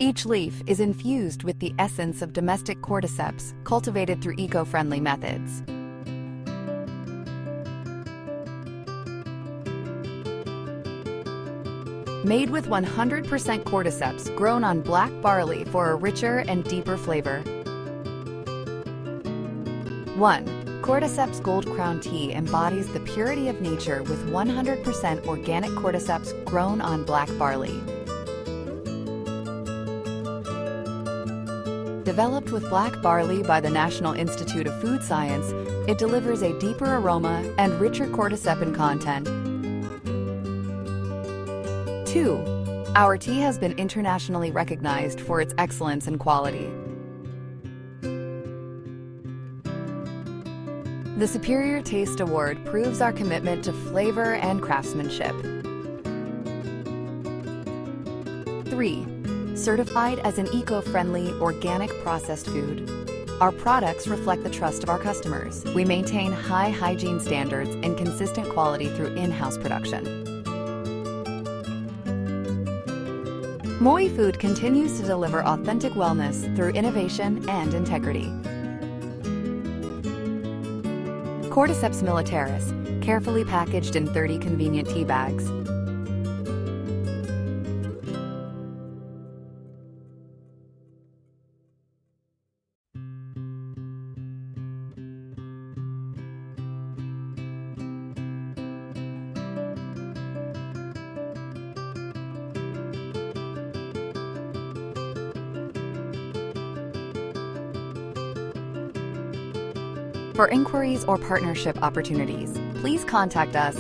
Each leaf is infused with the essence of domestic cordyceps cultivated through eco-friendly methods. Made with 100% cordyceps grown on black barley for a richer and deeper flavor. 1. Cordyceps Gold Crown Tea embodies the purity of nature with 100% organic cordyceps grown on black barley. Developed with black barley by the National Institute of Food Science, it delivers a deeper aroma and richer cordycepin content. 2. Our tea has been internationally recognized for its excellence and quality. The Superior Taste Award proves our commitment to flavor and craftsmanship. 3. Certified as an eco-friendly, organic processed food. Our products reflect the trust of our customers. We maintain high hygiene standards and consistent quality through in-house production. MOI Food continues to deliver authentic wellness through innovation and integrity. Cordyceps militaris, carefully packaged in 30 convenient tea bags. For inquiries or partnership opportunities, please contact us